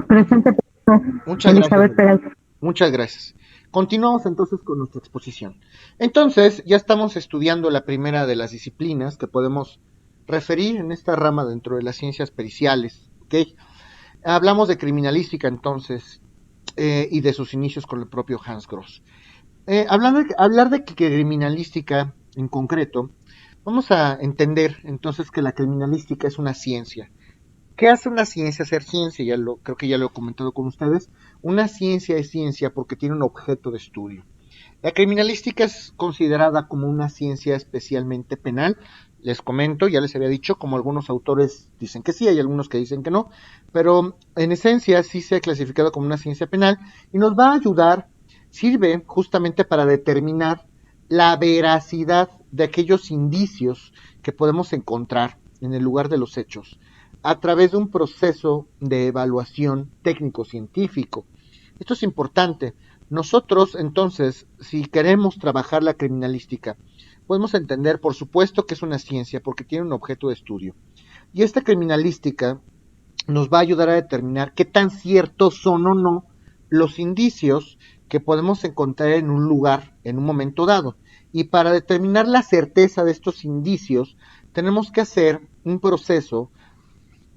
Presente, profesor. Muchas gracias, Elizabeth Elizabeth. Peralta. Muchas gracias. Continuamos entonces con nuestra exposición. Entonces, ya estamos estudiando la primera de las disciplinas que podemos referir en esta rama dentro de las ciencias periciales. ¿Ok? Hablamos de criminalística entonces y de sus inicios con el propio Hans Gross. Hablar de criminalística en concreto, vamos a entender entonces que la criminalística es una ciencia. ¿Qué hace una ciencia ser ciencia? Creo que ya lo he comentado con ustedes. Una ciencia es ciencia porque tiene un objeto de estudio. La criminalística es considerada como una ciencia especialmente penal. Les comento, ya les había dicho, como algunos autores dicen que sí, hay algunos que dicen que no, pero en esencia sí se ha clasificado como una ciencia penal y nos va a ayudar, sirve justamente para determinar la veracidad de aquellos indicios que podemos encontrar en el lugar de los hechos a través de un proceso de evaluación técnico-científico. Esto es importante. Nosotros, entonces, si queremos trabajar la criminalística, podemos entender, por supuesto, que es una ciencia porque tiene un objeto de estudio. Y esta criminalística nos va a ayudar a determinar qué tan ciertos son o no los indicios que podemos encontrar en un lugar en un momento dado. Y para determinar la certeza de estos indicios, tenemos que hacer un proceso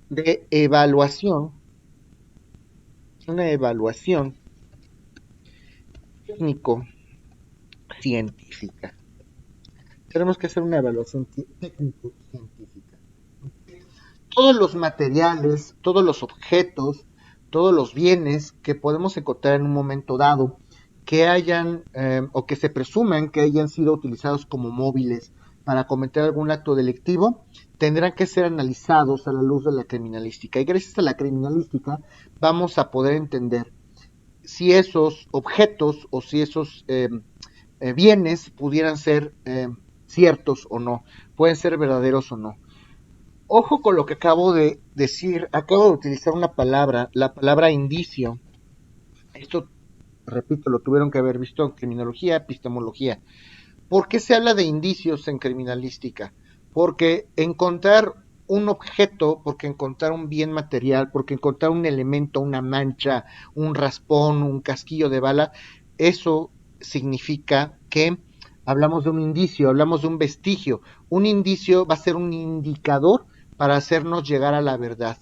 de evaluación, una evaluación técnico-científica. Tenemos que hacer una evaluación técnico-científica. Todos los materiales, todos los objetos, todos los bienes que podemos encontrar en un momento dado, que hayan o que se presumen que hayan sido utilizados como móviles para cometer algún acto delictivo, tendrán que ser analizados a la luz de la criminalística. Y gracias a la criminalística vamos a poder entender si esos objetos o si esos bienes pudieran ser ciertos o no, pueden ser verdaderos o no. Ojo con lo que acabo de decir, acabo de utilizar una palabra, la palabra indicio. Esto, repito, lo tuvieron que haber visto en criminología, epistemología. ¿Por qué se habla de indicios en criminalística? Porque encontrar un objeto, porque encontrar un bien material, porque encontrar un elemento, una mancha, un raspón, un casquillo de bala, eso significa que hablamos de un indicio, hablamos de un vestigio. Un indicio va a ser un indicador para hacernos llegar a la verdad.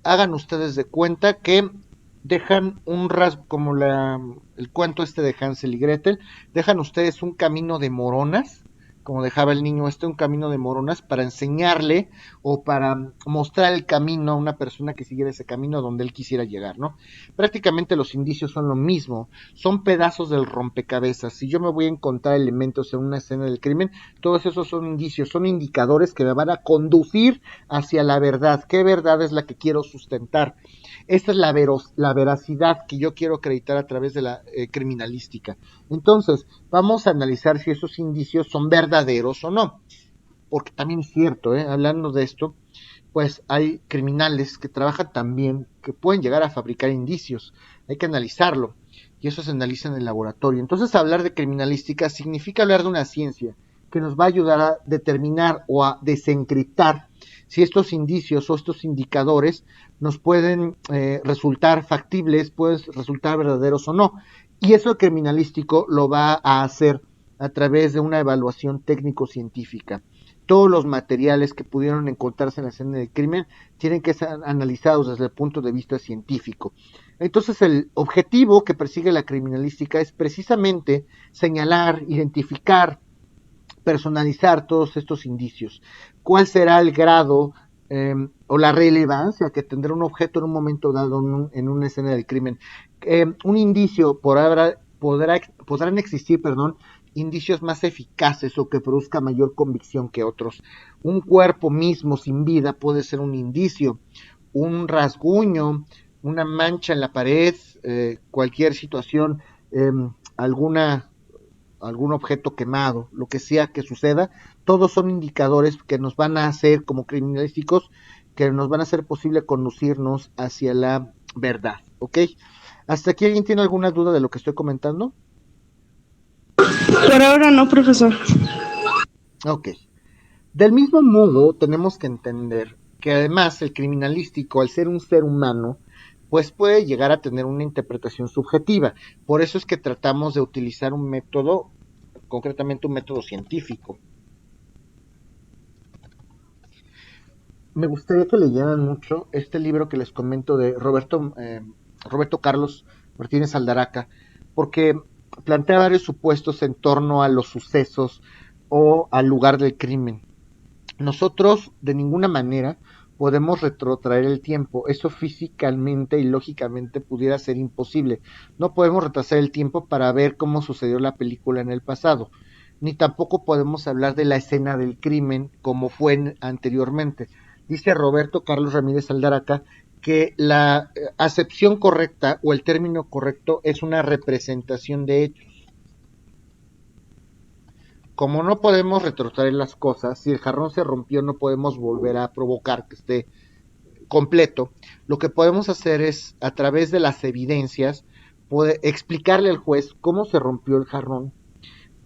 Hagan ustedes de cuenta que dejan un rasgo, como el cuento este de Hansel y Gretel, dejan ustedes un camino de moronas, como dejaba el niño este, un camino de moronas para enseñarle o para mostrar el camino a una persona que siguiera ese camino donde él quisiera llegar, ¿no? Prácticamente los indicios son lo mismo, son pedazos del rompecabezas. Si yo me voy a encontrar elementos en una escena del crimen, todos esos son indicios, son indicadores que me van a conducir hacia la verdad. ¿Qué verdad es la que quiero sustentar? Esta es la veracidad que yo quiero acreditar a través de la criminalística. Entonces, vamos a analizar si esos indicios son verdaderos o no. Porque también es cierto, hablando de esto, pues hay criminales que trabajan también, que pueden llegar a fabricar indicios. Hay que analizarlo. Y eso se analiza en el laboratorio. Entonces, hablar de criminalística significa hablar de una ciencia que nos va a ayudar a determinar o a desencriptar si estos indicios o estos indicadores nos pueden resultar factibles, pueden resultar verdaderos o no. Y eso el criminalístico lo va a hacer a través de una evaluación técnico-científica. Todos los materiales que pudieron encontrarse en la escena del crimen tienen que ser analizados desde el punto de vista científico. Entonces, el objetivo que persigue la criminalística es precisamente señalar, identificar, personalizar todos estos indicios. ¿Cuál será el grado o la relevancia que tendrá un objeto en un momento dado en una escena del crimen? Un indicio podrán existir, perdón, indicios más eficaces o que produzca mayor convicción que otros. Un cuerpo mismo sin vida puede ser un indicio, un rasguño, una mancha en la pared, cualquier situación, eh, alguna algún objeto quemado, lo que sea que suceda, todos son indicadores que nos van a hacer como criminalísticos, que nos van a hacer posible conducirnos hacia la verdad, ¿ok? ¿Hasta aquí alguien tiene alguna duda de lo que estoy comentando? Por ahora no, profesor. Ok. Del mismo modo, tenemos que entender. que además el criminalístico, al ser un ser humano, pues puede llegar a tener una interpretación subjetiva. Por eso es que tratamos de utilizar un método, concretamente un método científico. Me gustaría que leyeran mucho este libro que les comento de Roberto Carlos Martínez Aldaraca, porque plantea varios supuestos en torno a los sucesos o al lugar del crimen. Nosotros de ninguna manera podemos retrotraer el tiempo. Eso físicamente y lógicamente pudiera ser imposible. No podemos retrasar el tiempo para ver cómo sucedió la película en el pasado. Ni tampoco podemos hablar de la escena del crimen como fue anteriormente. Dice Roberto Carlos Ramírez Aldaraca que la acepción correcta o el término correcto es una representación de hechos. Como no podemos retrotraer las cosas, si el jarrón se rompió no podemos volver a provocar que esté completo. Lo que podemos hacer es, a través de las evidencias, poder explicarle al juez cómo se rompió el jarrón,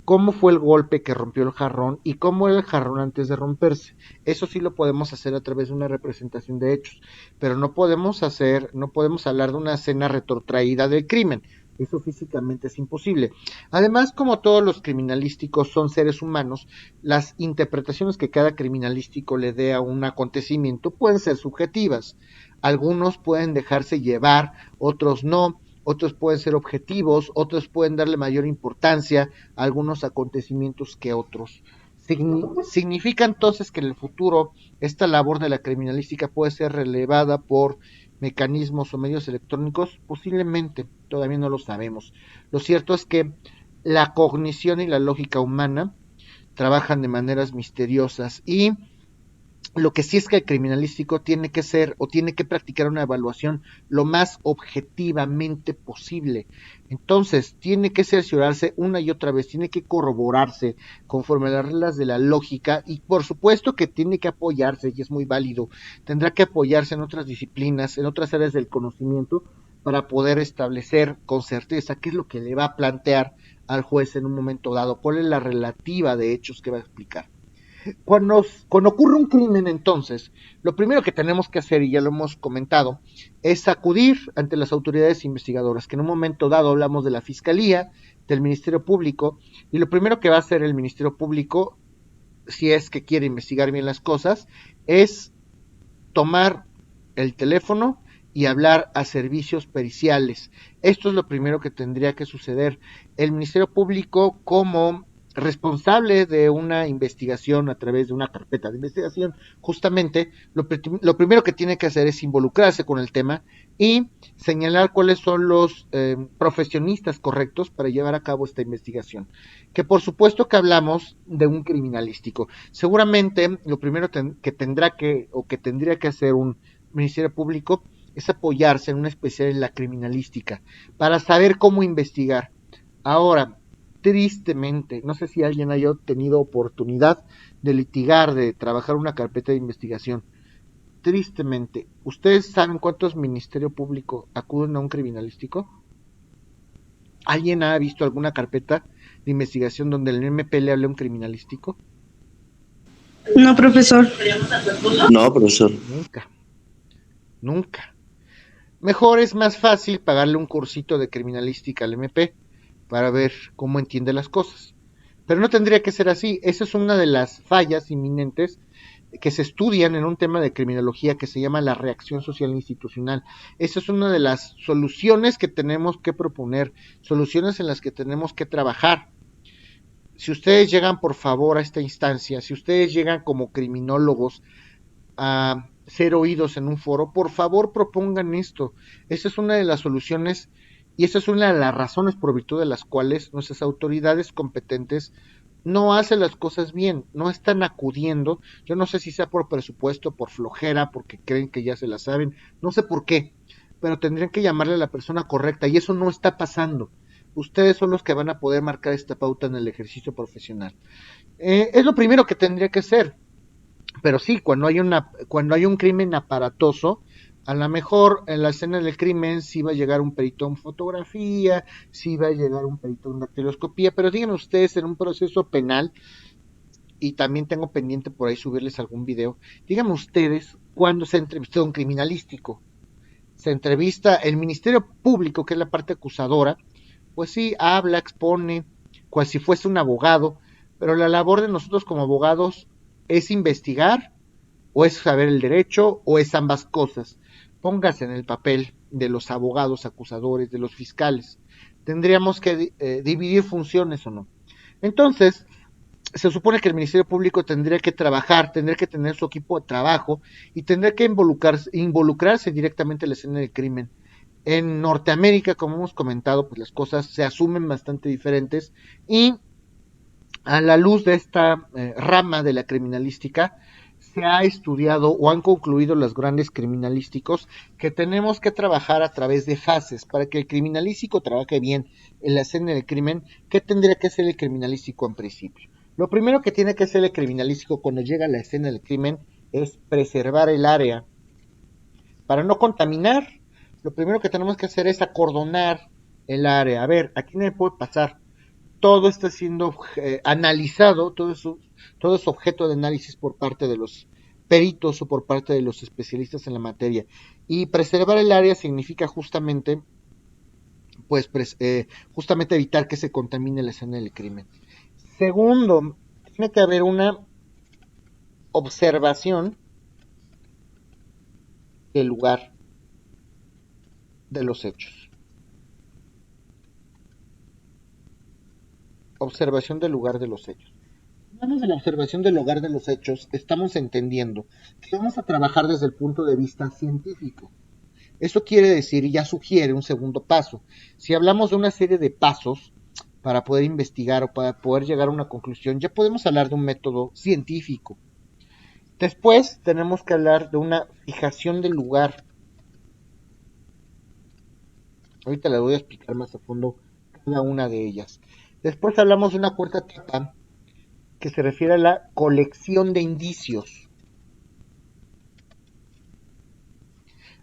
cómo fue el golpe que rompió el jarrón y cómo era el jarrón antes de romperse. Eso sí lo podemos hacer a través de una representación de hechos, pero no podemos hablar de una escena retrotraída del crimen. Eso físicamente es imposible. Además, como todos los criminalísticos son seres humanos, las interpretaciones que cada criminalístico le dé a un acontecimiento pueden ser subjetivas. Algunos pueden dejarse llevar, otros no. Otros pueden ser objetivos, otros pueden darle mayor importancia a algunos acontecimientos que otros. Significa entonces que en el futuro esta labor de la criminalística puede ser relevada por mecanismos o medios electrónicos, posiblemente, todavía no lo sabemos. Lo cierto es que la cognición y la lógica humana trabajan de maneras misteriosas y lo que sí es que el criminalístico tiene que ser o tiene que practicar una evaluación lo más objetivamente posible. Entonces, tiene que cerciorarse una y otra vez, tiene que corroborarse conforme a las reglas de la lógica y por supuesto que tiene que apoyarse, y es muy válido, tendrá que apoyarse en otras disciplinas, en otras áreas del conocimiento para poder establecer con certeza qué es lo que le va a plantear al juez en un momento dado, cuál es la relativa de hechos que va a explicar. Cuando ocurre un crimen, entonces, lo primero que tenemos que hacer, y ya lo hemos comentado, es acudir ante las autoridades investigadoras, que en un momento dado hablamos de la Fiscalía, del Ministerio Público, y lo primero que va a hacer el Ministerio Público, si es que quiere investigar bien las cosas, es tomar el teléfono y hablar a servicios periciales. Esto es lo primero que tendría que suceder. El Ministerio Público, como responsable de una investigación a través de una carpeta de investigación, justamente lo primero que tiene que hacer es involucrarse con el tema y señalar cuáles son los profesionistas correctos para llevar a cabo esta investigación. Que por supuesto que hablamos de un criminalístico. Seguramente lo primero que tendría que hacer un Ministerio Público es apoyarse en una especial en la criminalística para saber cómo investigar. Ahora, tristemente, no sé si alguien haya tenido oportunidad de litigar, de trabajar una carpeta de investigación. Tristemente, ¿ustedes saben cuántos ministerios públicos acuden a un criminalístico? ¿Alguien ha visto alguna carpeta de investigación donde el MP le hable a un criminalístico? No, profesor. No, profesor. Nunca, nunca. Mejor es más fácil pagarle un cursito de criminalística al MP para ver cómo entiende las cosas. Pero no tendría que ser así. Esa es una de las fallas inminentes que se estudian en un tema de criminología que se llama la reacción social institucional. Esa es una de las soluciones que tenemos que proponer, soluciones en las que tenemos que trabajar. Si ustedes llegan, por favor, a esta instancia, si ustedes llegan como criminólogos a ser oídos en un foro, por favor propongan esto. Esa es una de las soluciones y esa es una de las razones por virtud de las cuales nuestras autoridades competentes no hacen las cosas bien, no están acudiendo. Yo no sé si sea por presupuesto, por flojera, porque creen que ya se la saben, no sé por qué, pero tendrían que llamarle a la persona correcta y eso no está pasando. Ustedes son los que van a poder marcar esta pauta en el ejercicio profesional. Es lo primero que tendría que ser. Pero sí, cuando hay un crimen aparatoso, a lo mejor en la escena del crimen sí va a llegar un perito en fotografía, sí va a llegar un perito en dactiloscopía, pero díganme ustedes en un proceso penal, y también tengo pendiente por ahí subirles algún video, díganme ustedes cuando se entrevista a un criminalístico. Se entrevista el Ministerio Público, que es la parte acusadora, pues sí, habla, expone, cual si fuese un abogado, pero la labor de nosotros como abogados es investigar, o es saber el derecho, o es ambas cosas. Póngase en el papel de los abogados acusadores, de los fiscales. Tendríamos que dividir funciones o no. Entonces, se supone que el Ministerio Público tendría que trabajar, tendría que tener su equipo de trabajo y tendría que involucrarse directamente en la escena del crimen. En Norteamérica, como hemos comentado, pues las cosas se asumen bastante diferentes y a la luz de esta rama de la criminalística se ha estudiado o han concluido los grandes criminalísticos que tenemos que trabajar a través de fases para que el criminalístico trabaje bien en la escena del crimen. ¿Qué tendría que hacer el criminalístico en principio? Lo primero que tiene que hacer el criminalístico cuando llega a la escena del crimen es preservar el área para no contaminar. Lo primero que tenemos que hacer es acordonar el área. A ver, aquí no me puede pasar. Todo está siendo analizado, todo es objeto de análisis por parte de los peritos o por parte de los especialistas en la materia. Y preservar el área significa justamente, pues, justamente evitar que se contamine la escena del crimen. Segundo, tiene que haber una observación del lugar de los hechos. Observación del lugar de los hechos. Hablamos de la observación del lugar de los hechos, estamos entendiendo que vamos a trabajar desde el punto de vista científico. Eso quiere decir, y ya sugiere un segundo paso. Si hablamos de una serie de pasos para poder investigar o para poder llegar a una conclusión, ya podemos hablar de un método científico. Después tenemos que hablar de una fijación del lugar. Ahorita les voy a explicar más a fondo cada una de ellas. Después hablamos de una cuarta etapa que se refiere a la colección de indicios.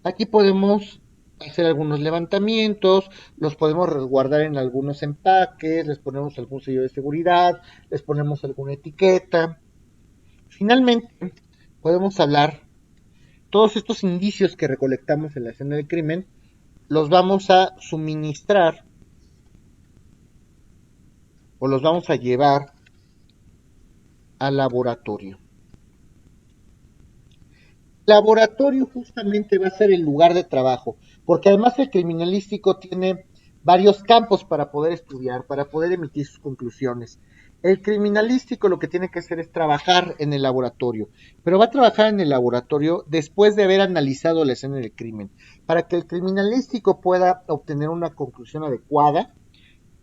Aquí podemos hacer algunos levantamientos, los podemos resguardar en algunos empaques, les ponemos algún sello de seguridad, les ponemos alguna etiqueta. Finalmente, podemos hablar, todos estos indicios que recolectamos en la escena del crimen, los vamos a suministrar o los vamos a llevar al laboratorio. El laboratorio justamente va a ser el lugar de trabajo, porque además el criminalístico tiene varios campos para poder estudiar, para poder emitir sus conclusiones. El criminalístico lo que tiene que hacer es trabajar en el laboratorio, pero va a trabajar en el laboratorio después de haber analizado la escena del crimen. Para que el criminalístico pueda obtener una conclusión adecuada,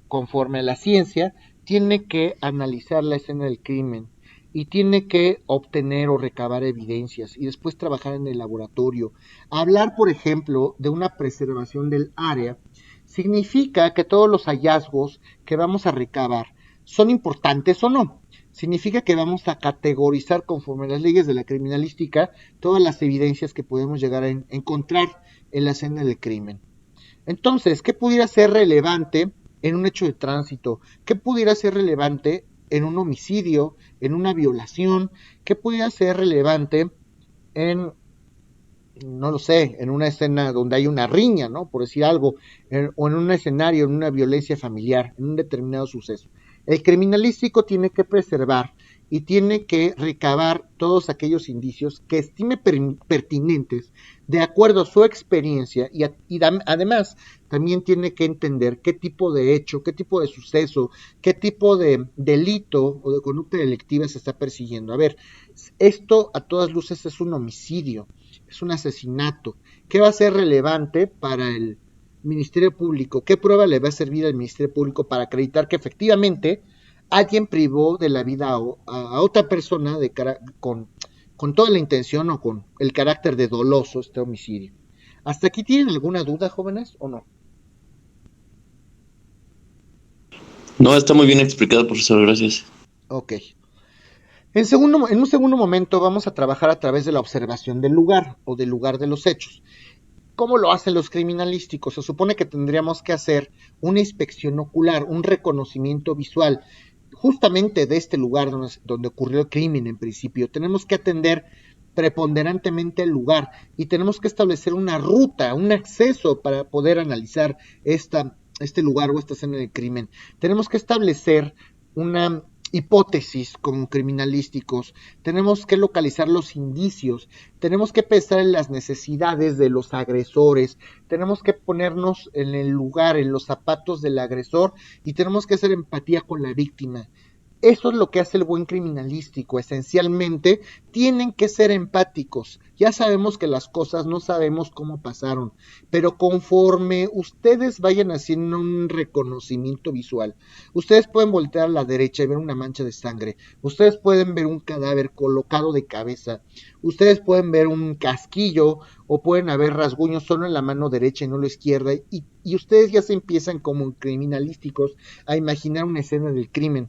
conforme a la ciencia, tiene que analizar la escena del crimen y tiene que obtener o recabar evidencias y después trabajar en el laboratorio. Hablar, por ejemplo, de una preservación del área significa que todos los hallazgos que vamos a recabar son importantes o no. Significa que vamos a categorizar conforme a las leyes de la criminalística todas las evidencias que podemos llegar a encontrar en la escena del crimen. Entonces, ¿qué pudiera ser relevante en un hecho de tránsito? ¿Qué pudiera ser relevante en un homicidio, en una violación? ¿Qué pudiera ser relevante en, no lo sé, en una escena donde hay una riña, ¿no? Por decir algo, o en un escenario, en una violencia familiar, en un determinado suceso. El criminalístico tiene que preservar y tiene que recabar todos aquellos indicios que estime pertinentes de acuerdo a su experiencia y además también tiene que entender qué tipo de hecho, qué tipo de suceso, qué tipo de delito o de conducta delictiva se está persiguiendo. A ver, esto a todas luces es un homicidio, es un asesinato. ¿Qué va a ser relevante para el Ministerio Público? ¿Qué prueba le va a servir al Ministerio Público para acreditar que efectivamente alguien privó de la vida a otra persona con toda la intención o con el carácter de doloso este homicidio? ¿Hasta aquí tienen alguna duda, jóvenes, o no? No, está muy bien explicado, profesor, gracias. Ok. En un segundo momento vamos a trabajar a través de la observación del lugar o del lugar de los hechos. ¿Cómo lo hacen los criminalísticos? Se supone que tendríamos que hacer una inspección ocular, un reconocimiento visual, justamente de este lugar donde ocurrió el crimen en principio. Tenemos que atender preponderantemente el lugar y tenemos que establecer una ruta, un acceso para poder analizar este lugar o esta escena de crimen. Tenemos que establecer una hipótesis como criminalísticos, tenemos que localizar los indicios, tenemos que pensar en las necesidades de los agresores, tenemos que ponernos en el lugar, en los zapatos del agresor y tenemos que hacer empatía con la víctima. Eso es lo que hace el buen criminalístico. Esencialmente, tienen que ser empáticos. Ya sabemos que las cosas no sabemos cómo pasaron, pero conforme ustedes vayan haciendo un reconocimiento visual, ustedes pueden voltear a la derecha y ver una mancha de sangre. Ustedes pueden ver un cadáver colocado de cabeza. Ustedes pueden ver un casquillo o pueden haber rasguños solo en la mano derecha y no la izquierda. Y ustedes ya se empiezan como criminalísticos a imaginar una escena del crimen.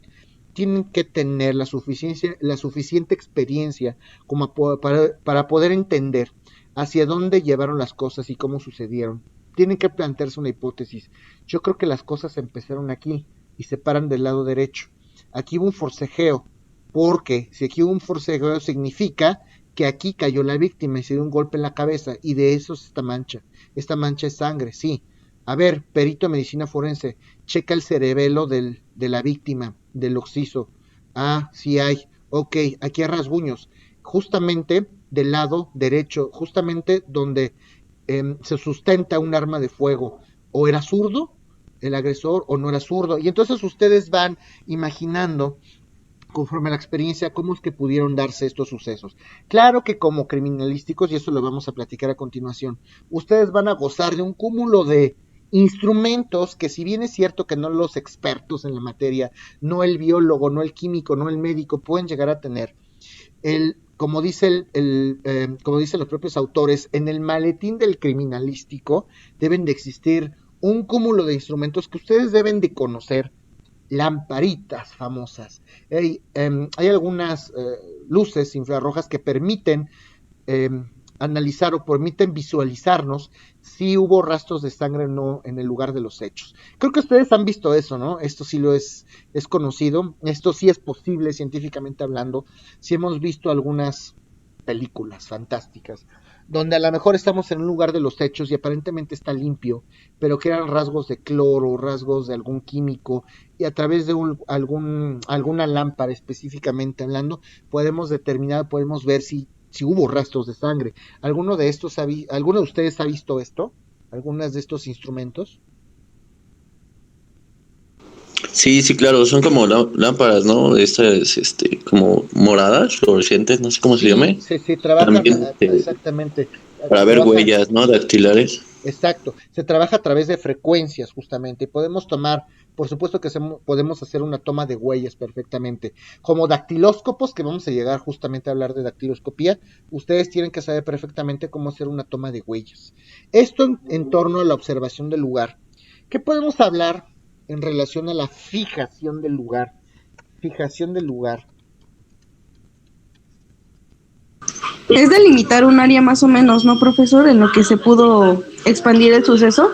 Tienen que tener la suficiente experiencia como para poder entender hacia dónde llevaron las cosas y cómo sucedieron. Tienen que plantearse una hipótesis. Yo creo que las cosas empezaron aquí y se paran del lado derecho. Aquí hubo un forcejeo, porque si aquí hubo un forcejeo significa que aquí cayó la víctima y se dio un golpe en la cabeza y de eso es esta mancha. Esta mancha es sangre, sí. A ver, perito de medicina forense, checa el cerebelo de la víctima, del occiso. Ah, sí hay. Ok, aquí hay rasguños. Justamente del lado derecho, justamente donde se sustenta un arma de fuego. O era zurdo el agresor o no era zurdo. Y entonces ustedes van imaginando conforme a la experiencia, cómo es que pudieron darse estos sucesos. Claro que como criminalísticos, y eso lo vamos a platicar a continuación, ustedes van a gozar de un cúmulo de instrumentos que si bien es cierto que no los expertos en la materia, no el biólogo, no el químico, no el médico, pueden llegar a tener, como como dicen los propios autores, en el maletín del criminalístico deben de existir un cúmulo de instrumentos que ustedes deben de conocer, lamparitas famosas. Hay algunas luces infrarrojas que permiten eh, analizar o permiten visualizarnos si hubo rastros de sangre o no en el lugar de los hechos. Creo que ustedes han visto eso, ¿no? Esto sí es conocido, esto sí es posible científicamente hablando. Sí hemos visto algunas películas fantásticas donde a lo mejor estamos en un lugar de los hechos y aparentemente está limpio, pero que eran rasgos de cloro, rasgos de algún químico, y a través de alguna lámpara específicamente hablando, podemos determinar, podemos ver si hubo rastros de sangre. ¿Alguno de ustedes ha visto esto? ¿Algunas de estos instrumentos? Sí, sí, claro, son como lámparas, ¿no? Estas, como moradas, fluorescentes, no sé cómo se Sí, llame. se trabajan También, exactamente, para ver trabajan. huellas, ¿no? Dactilares. Exacto, se trabaja a través de frecuencias justamente. Podemos tomar, por supuesto que podemos hacer una toma de huellas perfectamente. Como dactilóscopos, que vamos a llegar justamente a hablar de dactiloscopía, ustedes tienen que saber perfectamente cómo hacer una toma de huellas. Esto en torno a la observación del lugar. ¿Qué podemos hablar en relación a la fijación del lugar? Fijación del lugar. Es delimitar un área más o menos, ¿no, profesor? En lo que se pudo expandir el suceso.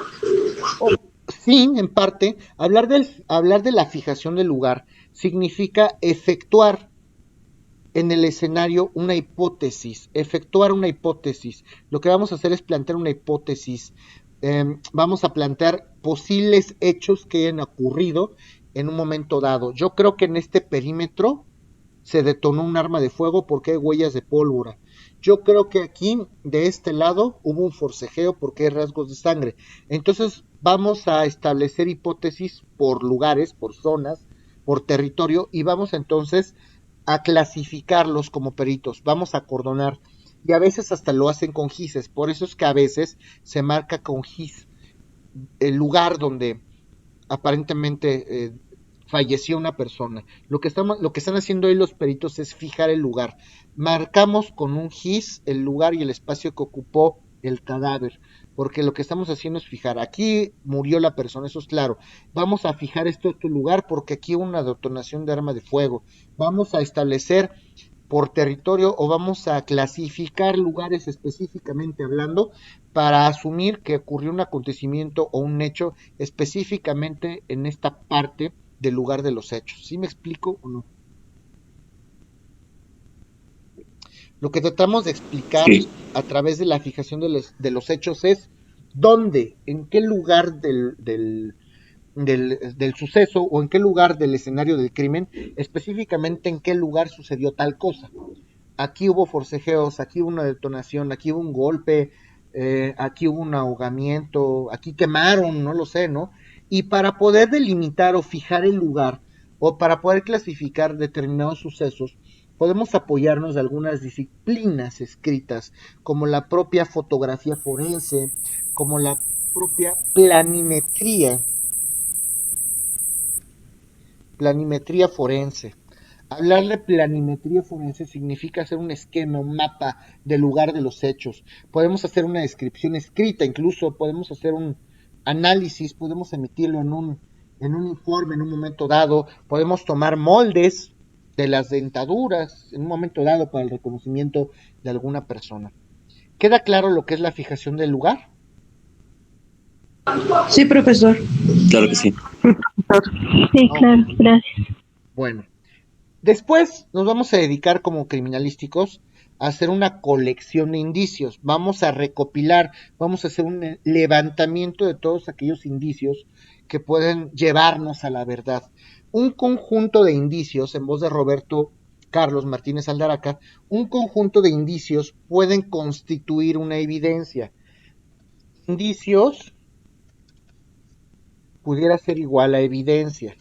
Oh, sí, en parte, hablar de la fijación del lugar significa efectuar en el escenario una hipótesis, efectuar una hipótesis. Lo que vamos a hacer es plantear una hipótesis. Vamos a plantear posibles hechos que hayan ocurrido en un momento dado. Yo creo que en este perímetro se detonó un arma de fuego porque hay huellas de pólvora. Yo creo que aquí, de este lado, hubo un forcejeo porque hay rasgos de sangre. Entonces, vamos a establecer hipótesis por lugares, por zonas, por territorio, y vamos entonces a clasificarlos como peritos. Vamos a acordonar. Y a veces hasta lo hacen con gises. Por eso es que a veces se marca con gis el lugar donde aparentemente falleció una persona. Lo que están haciendo hoy los peritos es fijar el lugar. Marcamos con un gis el lugar y el espacio que ocupó el cadáver, porque lo que estamos haciendo es fijar, aquí murió la persona, eso es claro. Vamos a fijar este lugar porque aquí hubo una detonación de arma de fuego. Vamos a establecer por territorio o vamos a clasificar lugares específicamente hablando para asumir que ocurrió un acontecimiento o un hecho específicamente en esta parte del lugar de los hechos. ¿Sí me explico o no? Lo que tratamos de explicar Sí. a través de la fijación de los hechos es dónde, en qué lugar del suceso o en qué lugar del escenario del crimen, específicamente en qué lugar sucedió tal cosa. Aquí hubo forcejeos, aquí hubo una detonación, aquí hubo un golpe, aquí hubo un ahogamiento, aquí quemaron, no lo sé, ¿no? Y para poder delimitar o fijar el lugar o para poder clasificar determinados sucesos, podemos apoyarnos de algunas disciplinas escritas, como la propia fotografía forense, como la propia planimetría forense. Hablar de planimetría forense significa hacer un esquema, un mapa del lugar de los hechos. Podemos hacer una descripción escrita, incluso podemos hacer un análisis, podemos emitirlo en un informe en un momento dado, podemos tomar moldes de las dentaduras en un momento dado para el reconocimiento de alguna persona. ¿Queda claro lo que es la fijación del lugar? Sí, profesor. Claro que sí. Sí, Ok, claro, gracias. bueno. Después nos vamos a dedicar como criminalísticos a hacer una colección de indicios. Vamos a recopilar, vamos a hacer un levantamiento de todos aquellos indicios que pueden llevarnos a la verdad. Un conjunto de indicios, en voz de Roberto Carlos Martínez Aldaraca, un conjunto de indicios pueden constituir una evidencia. Indicios pudiera ser igual a evidencia.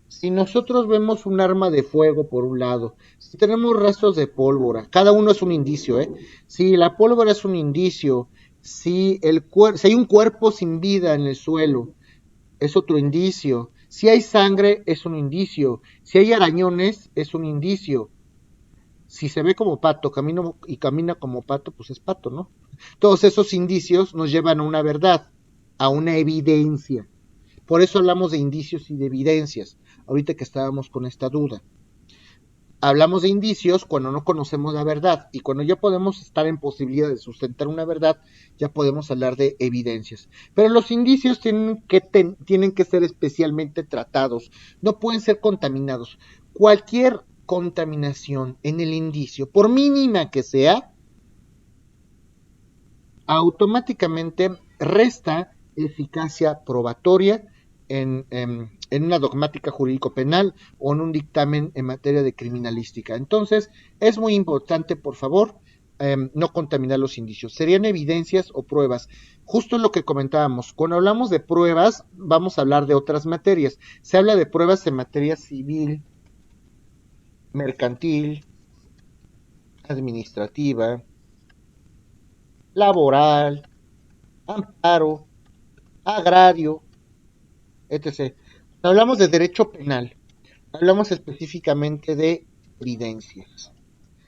Si nosotros vemos un arma de fuego por un lado, si tenemos rastros de pólvora, cada uno es un indicio, ¿eh? Si la pólvora es un indicio, si hay un cuerpo sin vida en el suelo, es otro indicio. Si hay sangre, es un indicio. Si hay arañones, es un indicio. Si se ve como pato, camina como pato, pues es pato, ¿no? Todos esos indicios nos llevan a una verdad, a una evidencia. Por eso hablamos de indicios y de evidencias, ahorita que estábamos con esta duda. Hablamos de indicios cuando no conocemos la verdad y cuando ya podemos estar en posibilidad de sustentar una verdad, ya podemos hablar de evidencias. Pero los indicios tienen que ser especialmente tratados, no pueden ser contaminados. Cualquier contaminación en el indicio, por mínima que sea, automáticamente resta eficacia probatoria en una dogmática jurídico-penal o en un dictamen en materia de criminalística. Entonces, es muy importante, por favor, no contaminar los indicios. Serían evidencias o pruebas. Justo lo que comentábamos, cuando hablamos de pruebas, vamos a hablar de otras materias. Se habla de pruebas en materia civil, mercantil, administrativa, laboral, amparo, agrario, etc. Cuando hablamos de derecho penal, hablamos específicamente de evidencias.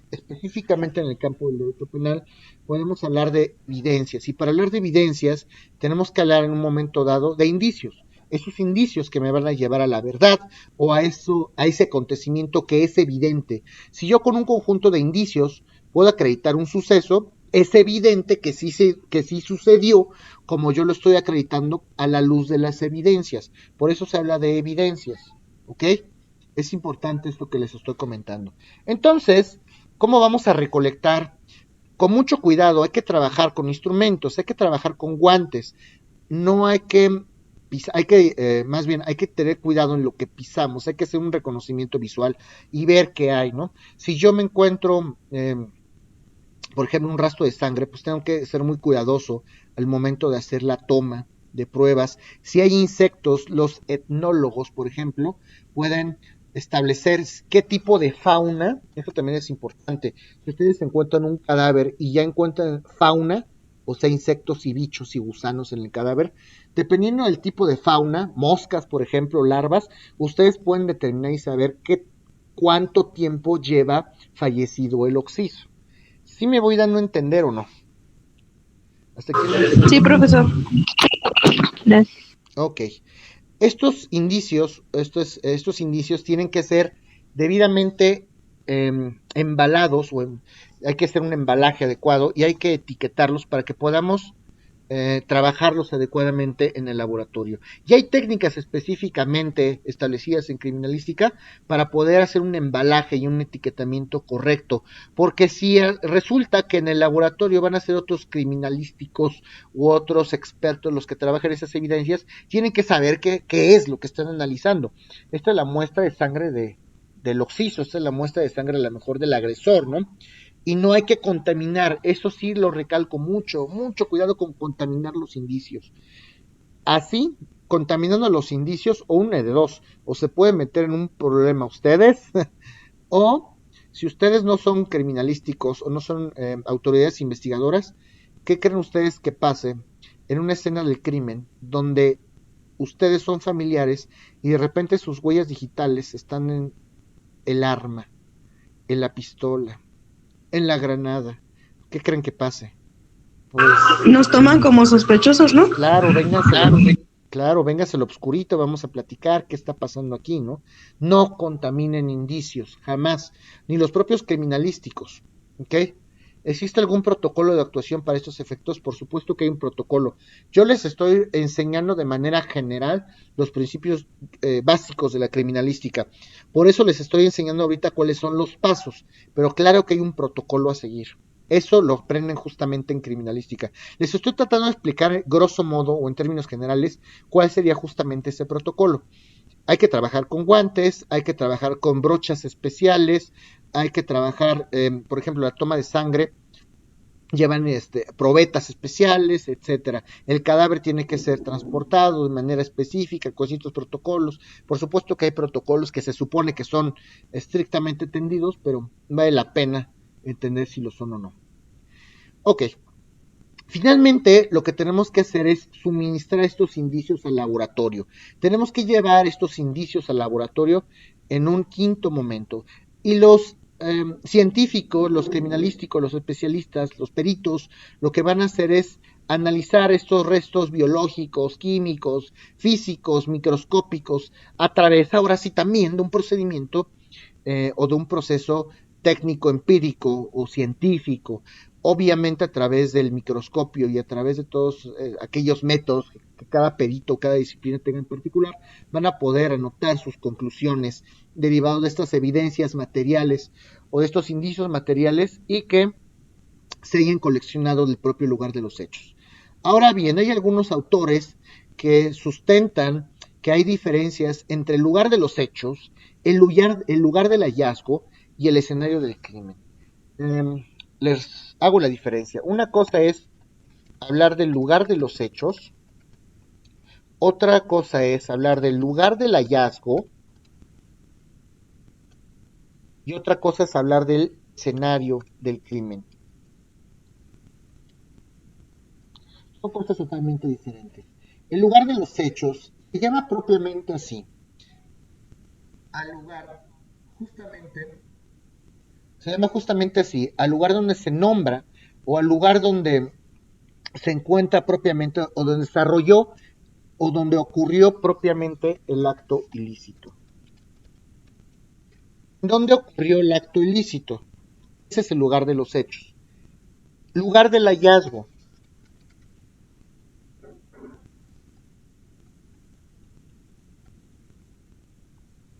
Específicamente en el campo del derecho penal podemos hablar de evidencias y para hablar de evidencias tenemos que hablar en un momento dado de indicios. Esos indicios que me van a llevar a la verdad o a ese acontecimiento que es evidente. Si yo con un conjunto de indicios puedo acreditar un suceso, es evidente que sí sucedió como yo lo estoy acreditando a la luz de las evidencias. Por eso se habla de evidencias, ¿ok? Es importante esto que les estoy comentando. Entonces, ¿cómo vamos a recolectar? Con mucho cuidado, hay que trabajar con instrumentos, hay que trabajar con guantes, no hay que más bien hay que tener cuidado en lo que pisamos, hay que hacer un reconocimiento visual y ver qué hay, ¿no? Si yo me encuentro, por ejemplo, un rastro de sangre, pues tengo que ser muy cuidadoso al momento de hacer la toma de pruebas. Si hay insectos, los etnólogos, por ejemplo, pueden establecer qué tipo de fauna, eso también es importante. Si ustedes encuentran un cadáver y ya encuentran fauna, o sea, insectos y bichos y gusanos en el cadáver, dependiendo del tipo de fauna, moscas, por ejemplo, larvas, ustedes pueden determinar y saber cuánto tiempo lleva fallecido el occiso. ¿Sí me voy dando a entender o no? ¿Hasta aquí lo Sí, entendí? profesor. Gracias. Ok. Estos indicios tienen que ser debidamente embalados hay que hacer un embalaje adecuado y hay que etiquetarlos para que podamos trabajarlos adecuadamente en el laboratorio. Y hay técnicas específicamente establecidas en criminalística para poder hacer un embalaje y un etiquetamiento correcto, porque si resulta que en el laboratorio van a ser otros criminalísticos u otros expertos los que trabajan esas evidencias, tienen que saber qué es lo que están analizando. Esta es la muestra de sangre del occiso, esta es la muestra de sangre a lo mejor del agresor, ¿no? Y no hay que contaminar, eso sí lo recalco mucho, mucho cuidado con contaminar los indicios. Así, contaminando los indicios, o una de dos, o se pueden meter en un problema ustedes, o si ustedes no son criminalísticos o no son autoridades investigadoras, ¿qué creen ustedes que pase en una escena del crimen donde ustedes son familiares y de repente sus huellas digitales están en el arma, en la pistola, en la granada? ¿Qué creen que pase? Pues Nos toman como sospechosos, ¿no? claro, véngase lo obscurito, vamos a platicar qué está pasando aquí, ¿no? No contaminen indicios, jamás, ni los propios criminalísticos, ¿ok? ¿Existe algún protocolo de actuación para estos efectos? Por supuesto que hay un protocolo. Yo les estoy enseñando de manera general los principios básicos de la criminalística. Por eso les estoy enseñando ahorita cuáles son los pasos, pero claro que hay un protocolo a seguir. Eso lo aprenden justamente en criminalística. Les estoy tratando de explicar, grosso modo o en términos generales, cuál sería justamente ese protocolo. Hay que trabajar con guantes, hay que trabajar con brochas especiales, hay que trabajar, por ejemplo, la toma de sangre, llevan probetas especiales, etcétera. El cadáver tiene que ser transportado de manera específica, con ciertos protocolos. Por supuesto que hay protocolos que se supone que son estrictamente atendidos, pero vale la pena entender si lo son o no. Ok. Finalmente, lo que tenemos que hacer es suministrar estos indicios al laboratorio. Tenemos que llevar estos indicios al laboratorio en un quinto momento. Y los científicos, los criminalísticos, los especialistas, los peritos, lo que van a hacer es analizar estos restos biológicos, químicos, físicos, microscópicos, a través, ahora sí, también de un procedimiento o de un proceso técnico, empírico o científico, obviamente a través del microscopio y a través de todos aquellos métodos que cada perito, cada disciplina tenga en particular, van a poder anotar sus conclusiones derivadas de estas evidencias materiales o de estos indicios materiales y que se hayan coleccionado del propio lugar de los hechos. Ahora bien, hay algunos autores que sustentan que hay diferencias entre el lugar de los hechos, el lugar del hallazgo y el escenario del crimen. Les hago la diferencia. Una cosa es hablar del lugar de los hechos, otra cosa es hablar del lugar del hallazgo y otra cosa es hablar del escenario del crimen. Son cosas totalmente diferentes. El lugar de los hechos se llama propiamente así. Al lugar, se llama justamente así, al lugar donde se nombra o al lugar donde se encuentra propiamente o donde desarrolló o donde ocurrió propiamente el acto ilícito. ¿Dónde ocurrió el acto ilícito? Ese es el lugar de los hechos. Lugar del hallazgo.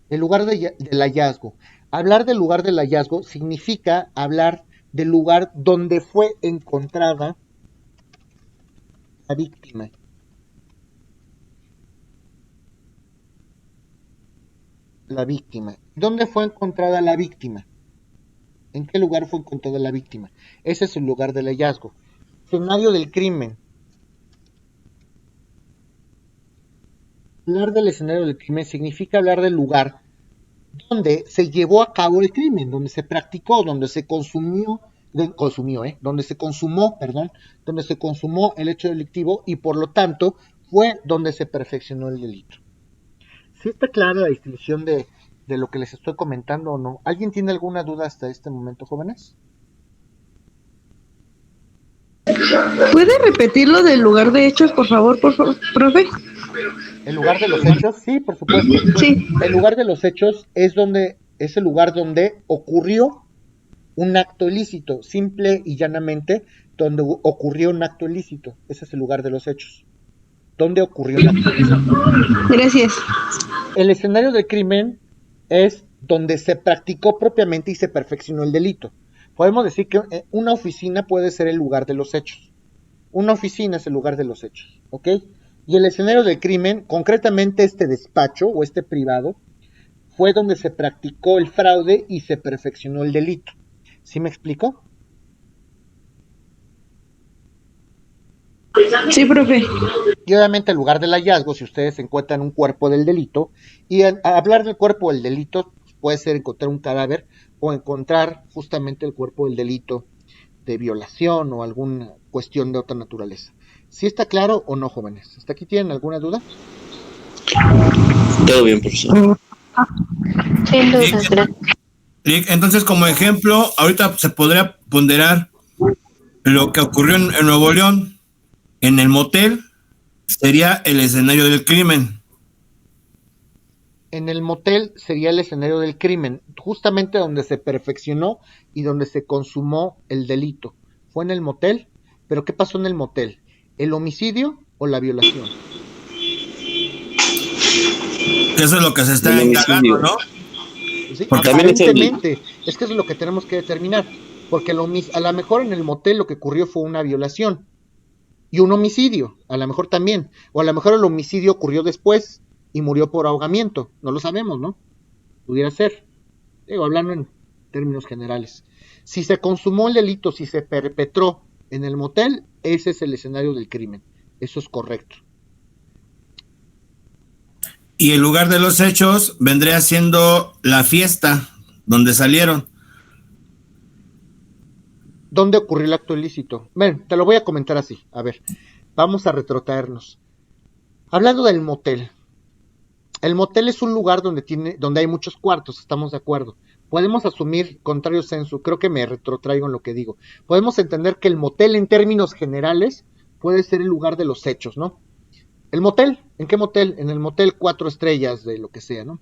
El lugar del hallazgo. Hablar del lugar del hallazgo significa hablar del lugar donde fue encontrada la víctima. La víctima. ¿Dónde fue encontrada la víctima? ¿En qué lugar fue encontrada la víctima? Ese es el lugar del hallazgo. Escenario del crimen. Hablar del escenario del crimen significa hablar del lugar donde se llevó a cabo el crimen, donde se practicó, donde se donde se consumó el hecho delictivo y por lo tanto fue donde se perfeccionó el delito. ¿Sí está clara la distinción de lo que les estoy comentando o no? ¿Alguien tiene alguna duda hasta este momento, jóvenes? ¿Puede repetir lo del lugar de hechos, por favor, profe? ¿El lugar de los hechos? Sí, por supuesto. Sí. El lugar de los hechos es el lugar donde ocurrió un acto ilícito, simple y llanamente donde ocurrió un acto ilícito. Ese es el lugar de los hechos. ¿Dónde ocurrió un acto ilícito? Gracias. El escenario del crimen es donde se practicó propiamente y se perfeccionó el delito. Podemos decir que una oficina puede ser el lugar de los hechos. Una oficina es el lugar de los hechos, ¿ok? Y el escenario del crimen, concretamente este despacho o este privado, fue donde se practicó el fraude y se perfeccionó el delito. ¿Sí me explico? Sí, profe. Y obviamente el lugar del hallazgo, si ustedes encuentran un cuerpo del delito, y a hablar del cuerpo del delito puede ser encontrar un cadáver o encontrar justamente el cuerpo del delito de violación o alguna cuestión de otra naturaleza. ¿Sí está claro o no, jóvenes? ¿Hasta aquí tienen alguna duda? Todo bien, profesor. Sin dudas, gracias. Entonces, como ejemplo, ahorita se podría ponderar lo que ocurrió en Nuevo León, en el motel, sería el escenario del crimen. En el motel sería el escenario del crimen, justamente donde se perfeccionó y donde se consumó el delito. Fue en el motel, pero ¿qué pasó en el motel? ¿El homicidio o la violación? Eso es lo que se está El indagando, ¿no? ¿Sí? Porque también Aparentemente, es que eso es lo que tenemos que determinar, porque a lo mejor en el motel lo que ocurrió fue una violación y un homicidio, a lo mejor también, o a lo mejor el homicidio ocurrió después y murió por ahogamiento, no lo sabemos, ¿no? Pudiera ser, digo, hablando en términos generales. Si se consumó el delito, si se perpetró en el motel, ese es el escenario del crimen, eso es correcto. Y el lugar de los hechos vendría siendo la fiesta donde salieron. ¿Dónde ocurrió el acto ilícito? Ven, te lo voy a comentar así. A ver, vamos a retrotraernos. Hablando del motel. El motel es un lugar donde hay muchos cuartos, estamos de acuerdo. Podemos asumir, contrario sensu, creo que me retrotraigo en lo que digo. Podemos entender que el motel en términos generales puede ser el lugar de los hechos, ¿no? El motel, ¿en qué motel? En el motel 4 estrellas de lo que sea, ¿no?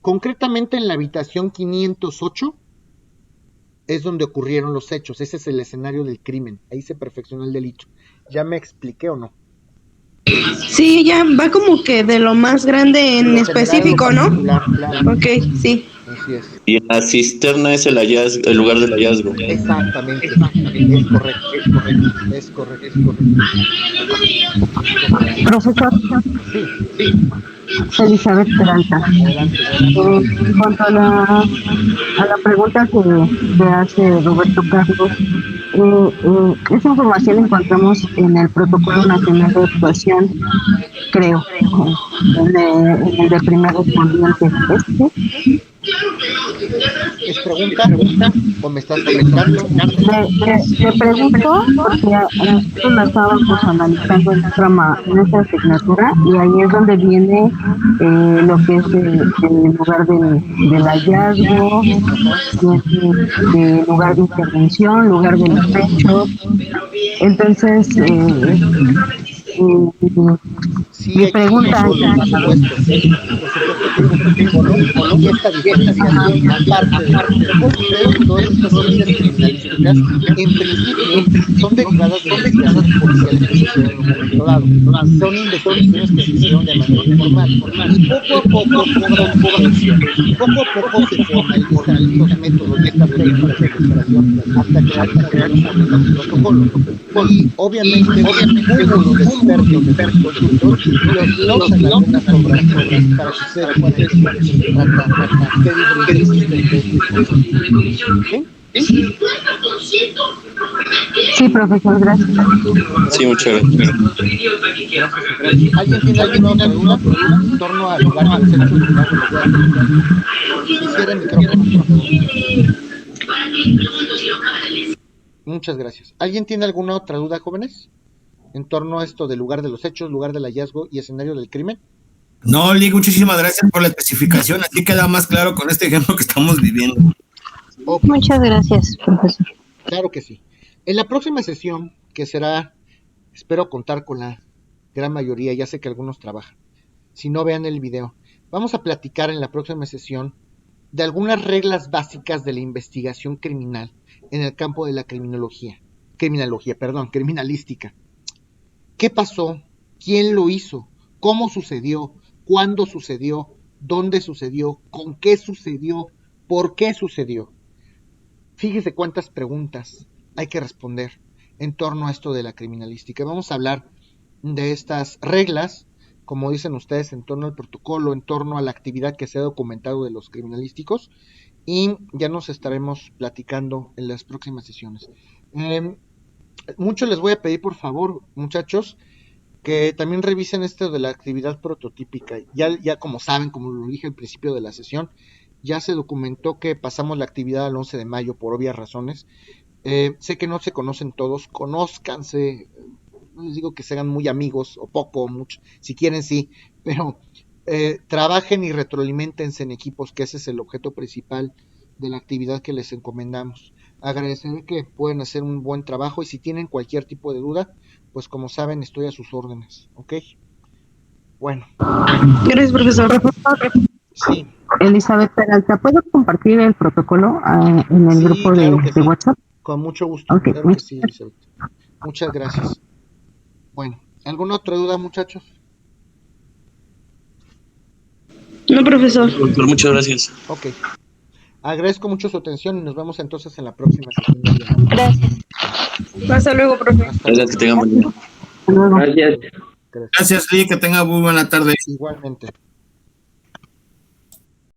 Concretamente en la habitación 508 es donde ocurrieron los hechos, ese es el escenario del crimen, ahí se perfeccionó el delito. ¿Ya me expliqué o no? Sí, ya va como que de lo más grande en Lo específico, general, ¿no? lo particular, claro. Ok, sí. Así es. Y en la cisterna es el lugar del hallazgo. Exactamente, es correcto. Profesor, Sí, Elizabeth Peralta. adelante. En cuanto a la pregunta que hace Roberto Carlos, esa información la encontramos en el Protocolo Nacional de Actuación, creo, en el de primer respondiente. ¿Es pregunta o me estás preguntando? Le pregunto porque nosotros la estábamos analizando en nuestra asignatura y ahí es donde viene lo que es el lugar del hallazgo, el lugar de intervención, lugar de los hechos. Entonces, Sí, mi pregunta por supuesto que y esta diferenciación parte de creo que todas estas ciencias criminalísticas en principio son derivadas de investigaciones policiales que se hicieron en un momento dado. Son investigaciones que se hicieron de manera informal y poco a poco cobran fuerza, poco a poco se formalizan estos métodos y estas técnicas de investigación hasta crear un protocolo. Y obviamente un cúmulo de expertos consultos los en algunas obras para que ustedes puedan decir de qué se trata, qué diferencia existe. sí, profesor, gracias. Sí, muchas gracias. ¿Alguien tiene alguna otra duda en torno al lugar de los hechos? Cierra el micrófono. Muchas gracias. ¿Alguien tiene alguna otra duda, jóvenes? En torno a esto del lugar de los hechos, lugar del hallazgo y escenario del crimen. No, Lee, muchísimas gracias por la especificación. Así queda más claro con este ejemplo que estamos viviendo. Okay. Muchas gracias, profesor. Claro que sí. En la próxima sesión, que será, espero contar con la gran mayoría, ya sé que algunos trabajan. Si no, vean el video. Vamos a platicar en la próxima sesión de algunas reglas básicas de la investigación criminal en el campo de la criminología. criminalística. ¿Qué pasó? ¿Quién lo hizo? ¿Cómo sucedió? ¿Cuándo sucedió? ¿Dónde sucedió? ¿Con qué sucedió? ¿Por qué sucedió? Fíjese cuántas preguntas hay que responder en torno a esto de la criminalística. Vamos a hablar de estas reglas, como dicen ustedes, en torno al protocolo, en torno a la actividad que se ha documentado de los criminalísticos, y ya nos estaremos platicando en las próximas sesiones. Mucho les voy a pedir, por favor, muchachos, que también revisen esto de la actividad prototípica. Ya como saben, como lo dije al principio de la sesión, ya se documentó que pasamos la actividad al 11 de mayo por obvias razones. Sé que no se conocen todos, conózcanse, no les digo que sean muy amigos, o poco o mucho, si quieren sí, pero trabajen y retroalimentense en equipos, que ese es el objeto principal de la actividad que les encomendamos. Agradeceré que pueden hacer un buen trabajo, y si tienen cualquier tipo de duda, pues como saben, estoy a sus órdenes, ¿ok? Bueno. Gracias, profesor. Sí. Elizabeth Peralta, ¿puedo compartir el protocolo en el grupo claro que de sí. WhatsApp? Con mucho gusto, Okay. Claro que sí, Elizabeth. Muchas gracias. Bueno, ¿alguna otra duda, muchachos? No, profesor. Doctor, muchas gracias. Ok. Agradezco mucho su atención y nos vemos entonces en la próxima sesión. Gracias. Hasta luego, profe. Hasta Gracias, luego. que tengan buen día. Hasta luego. Gracias, Lee, que tenga muy buena tarde. Igualmente.